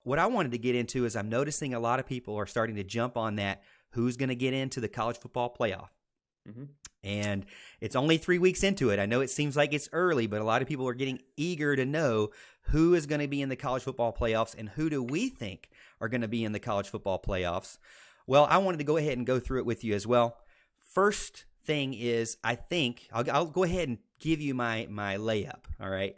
what I wanted to get into is I'm noticing a lot of people are starting to jump on that. Who's going to get into the college football playoff? Mm-hmm. And it's only 3 weeks into it. I know it seems like it's early, but a lot of people are getting eager to know who is going to be in the college football playoffs and who do we think are going to be in the college football playoffs. Well, I wanted to go ahead and go through it with you as well. First thing is, I think I'll go ahead and give you my layup. All right.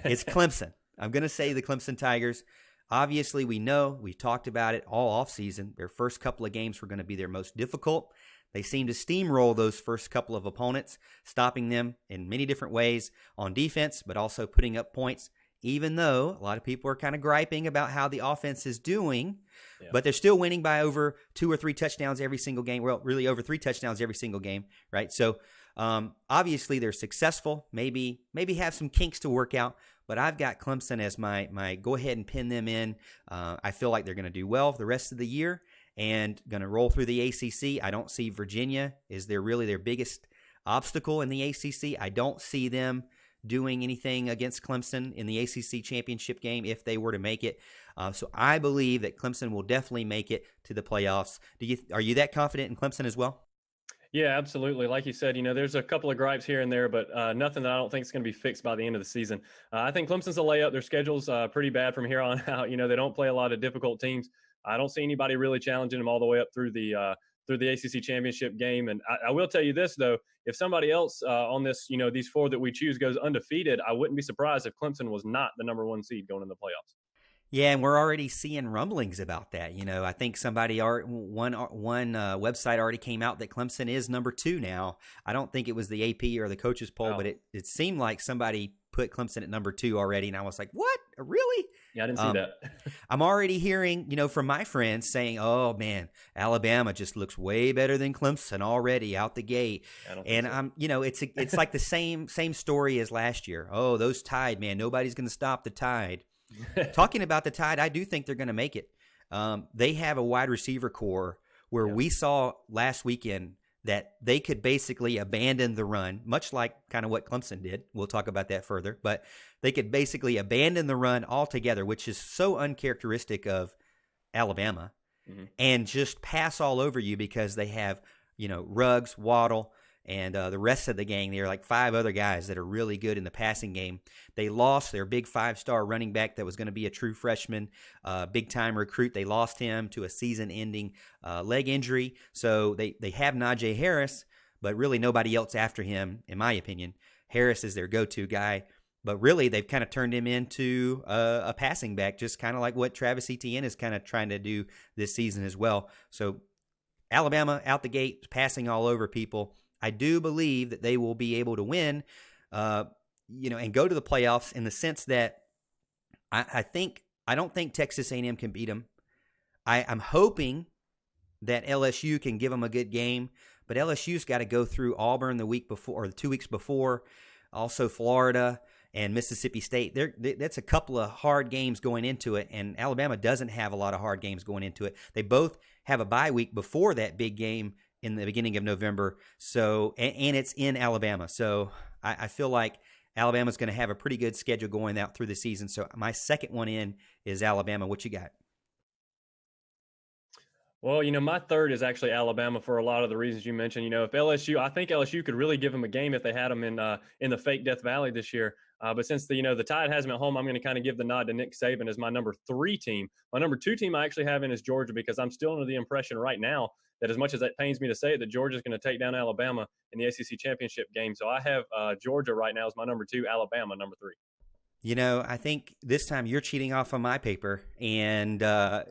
It's Clemson. I'm going to say the Clemson Tigers. Obviously, we know, we've talked about it all offseason. Their first couple of games were going to be their most difficult. They seem to steamroll those first couple of opponents, stopping them in many different ways on defense, but also putting up points, even though a lot of people are kind of griping about how the offense is doing. Yeah. But they're still winning by over 2 or 3 touchdowns every single game. Well, really over 3 touchdowns every single game, right? So obviously they're successful, maybe have some kinks to work out. But I've got Clemson as my go ahead and pin them in. I feel like they're going to do well for the rest of the year and going to roll through the ACC. I don't see Virginia is really their biggest obstacle in the ACC. I don't see them doing anything against Clemson in the ACC championship game if they were to make it. So I believe that Clemson will definitely make it to the playoffs. Are you that confident in Clemson as well? Yeah, absolutely. Like you said, there's a couple of gripes here and there, but nothing that I don't think is going to be fixed by the end of the season. I think Clemson's a layup. Their schedule's pretty bad from here on out. They don't play a lot of difficult teams. I don't see anybody really challenging them all the way up through the ACC championship game. And I will tell you this, though, if somebody else on this, these 4 that we choose goes undefeated, I wouldn't be surprised if Clemson was not the number 1 seed going in the playoffs. Yeah, and we're already seeing rumblings about that. I think one website already came out that Clemson is number 2 now. I don't think it was the AP or the coaches poll, but it seemed like somebody put Clemson at number 2 already, and I was like, what? Really? Yeah, I didn't see that. I'm already hearing, from my friends saying, oh, man, Alabama just looks way better than Clemson already out the gate. And so. It's like the same story as last year. Oh, those Tide, man, nobody's going to stop the Tide. Talking about the Tide, I do think they're going to make it. They have a wide receiver core where we saw last weekend that they could basically abandon the run, much like kind of what Clemson did. We'll talk about that further. But they could basically abandon the run altogether, which is so uncharacteristic of Alabama, and just pass all over you because they have, Ruggs, Waddle, and the rest of the gang. There are like 5 other guys that are really good in the passing game. They lost their big 5-star running back that was going to be a true freshman, big-time recruit. They lost him to a season-ending leg injury. So they have Najee Harris, but really nobody else after him, in my opinion. Harris is their go-to guy. But really, they've kind of turned him into a passing back, just kind of like what Travis Etienne is kind of trying to do this season as well. So Alabama out the gate, passing all over people. I do believe that they will be able to win, and go to the playoffs in the sense that I don't think Texas A&M can beat them. I'm hoping that LSU can give them a good game, but LSU's got to go through Auburn the week before or 2 weeks before, also Florida and Mississippi State. That's a couple of hard games going into it, and Alabama doesn't have a lot of hard games going into it. They both have a bye week before that big game in the beginning of November. So, and it's in Alabama. So I feel like Alabama's going to have a pretty good schedule going out through the season. So my second one in is Alabama. What you got? Well, my third is actually Alabama for a lot of the reasons you mentioned. If I think LSU could really give them a game if they had them in the fake Death Valley this year. But since the Tide has them at home, I'm going to kind of give the nod to Nick Saban as my number 3 team. My number 2 team I actually have in is Georgia, because I'm still under the impression right now that, as much as that pains me to say it, that Georgia's going to take down Alabama in the ACC championship game. So I have Georgia right now as my number 2, Alabama number 3. I think this time you're cheating off on my paper, and I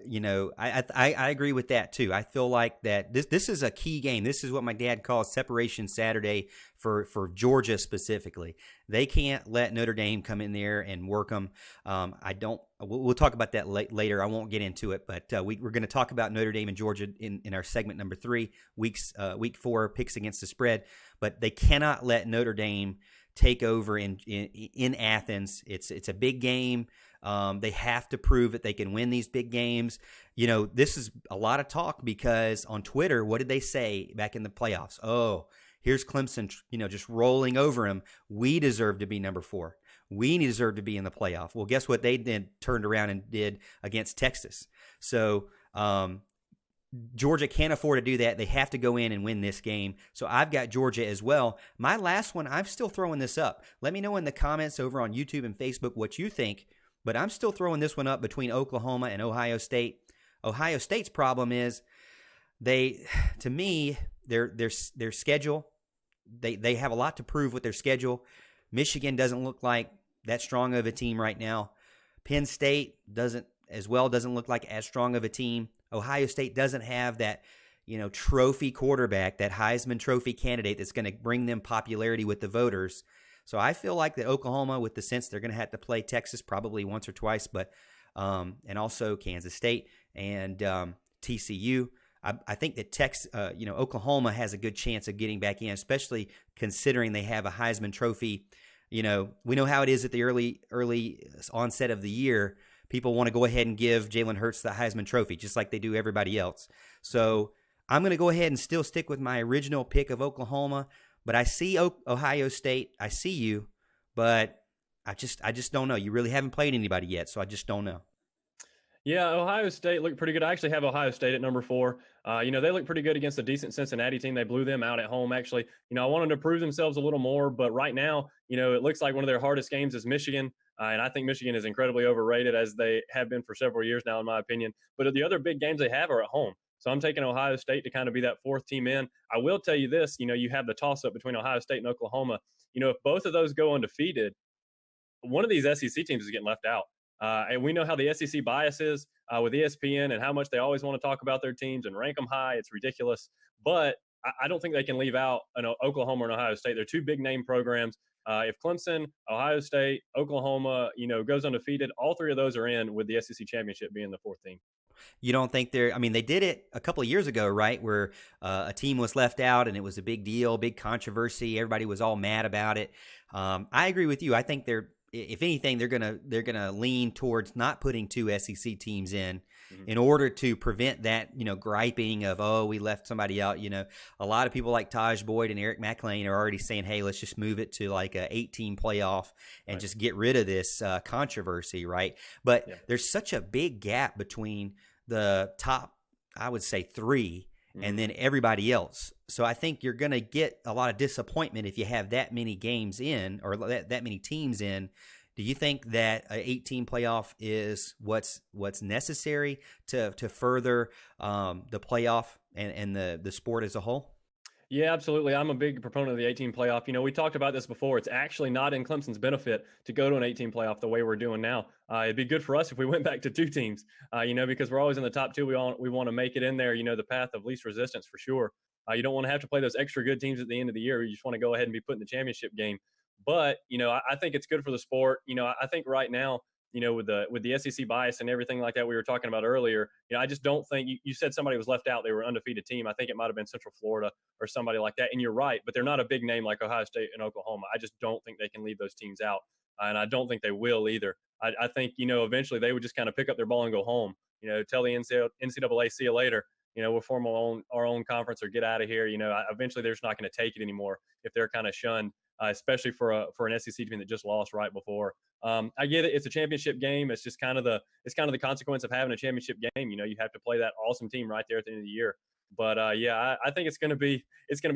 agree with that too. I feel like that this is a key game. This is what my dad calls Separation Saturday for Georgia specifically. They can't let Notre Dame come in there and work them. We'll talk about that later. I won't get into it, but we're going to talk about Notre Dame and Georgia in our segment number 3, week 4 picks against the spread. But they cannot let Notre Dame take over in Athens. It's a big game. They have to prove that they can win these big games. This is a lot of talk because on Twitter, what did they say back in the playoffs? Oh, here's Clemson, just rolling over them. We deserve to be number 4. We deserve to be in the playoff. Well, guess what they then turned around and did against Texas. So Georgia can't afford to do that. They have to go in and win this game. So I've got Georgia as well. My last one, I'm still throwing this up. Let me know in the comments over on YouTube and Facebook what you think, but I'm still throwing this one up between Oklahoma and Ohio State. Ohio State's problem is their schedule, they have a lot to prove with their schedule. Michigan doesn't look like that strong of a team right now. Penn State doesn't look like as strong of a team. Ohio State doesn't have that, trophy quarterback, that Heisman Trophy candidate that's going to bring them popularity with the voters. So I feel like that Oklahoma, with the sense they're going to have to play Texas probably once or twice, but and also Kansas State and TCU. I think that Oklahoma has a good chance of getting back in, especially considering they have a Heisman Trophy. We know how it is at the early onset of the year. People want to go ahead and give Jalen Hurts the Heisman Trophy, just like they do everybody else. So I'm going to go ahead and still stick with my original pick of Oklahoma, but I see Ohio State. I see you, but I just don't know. You really haven't played anybody yet, so I just don't know. Yeah, Ohio State looked pretty good. I actually have Ohio State at number 4. They look pretty good against a decent Cincinnati team. They blew them out at home, actually. I wanted to prove themselves a little more, but right now, it looks like one of their hardest games is Michigan. And I think Michigan is incredibly overrated, as they have been for several years now, in my opinion. But the other big games they have are at home. So I'm taking Ohio State to kind of be that 4th team in. I will tell you this, you have the toss-up between Ohio State and Oklahoma. If both of those go undefeated, one of these SEC teams is getting left out. And we know how the SEC bias is with ESPN and how much they always want to talk about their teams and rank them high. It's ridiculous. But I don't think they can leave out Oklahoma and Ohio State. They're two big-name programs. If Clemson, Ohio State, Oklahoma, goes undefeated, all 3 of those are in, with the SEC championship being the 4th team. You don't think they did it a couple of years ago, right, where a team was left out and it was a big deal, big controversy. Everybody was all mad about it. I agree with you. I think if anything, they're gonna lean towards not putting 2 SEC teams in order to prevent that, griping of, oh, we left somebody out. A lot of people like Taj Boyd and Eric McLean are already saying, hey, let's just move it to like a 8-team playoff and just get rid of this controversy, right? But there's such a big gap between the top, I would say 3, and then everybody else. So I think you're going to get a lot of disappointment if you have that many games in, or that many teams in. Do you think that an 8-team playoff is what's necessary to further the playoff and the sport as a whole? Yeah, absolutely. I'm a big proponent of the 18 playoff. We talked about this before. It's actually not in Clemson's benefit to go to an 18 playoff the way we're doing now. It'd be good for us if we went back to 2 teams, because we're always in the top 2. We want to make it in there, the path of least resistance for sure. You don't want to have to play those extra good teams at the end of the year. You just want to go ahead and be put in the championship game. But, I think it's good for the sport. I think right now, with the SEC bias and everything like that we were talking about earlier, I just don't think you said somebody was left out. They were an undefeated team. I think it might have been Central Florida or somebody like that. And you're right, but they're not a big name like Ohio State and Oklahoma. I just don't think they can leave those teams out. And I don't think they will either. I think, eventually they would just kind of pick up their ball and go home, tell the NCAA, see you later. We'll form our own conference or get out of here. Eventually they're just not going to take it anymore if they're kind of shunned, especially for an SEC team that just lost right before. I get it. It's a championship game. It's just kind of the consequence of having a championship game. You have to play that awesome team right there at the end of the year. But I think it's going to be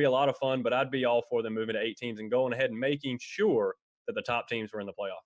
a lot of fun. But I'd be all for them moving to 8 teams and going ahead and making sure that the top teams were in the playoff.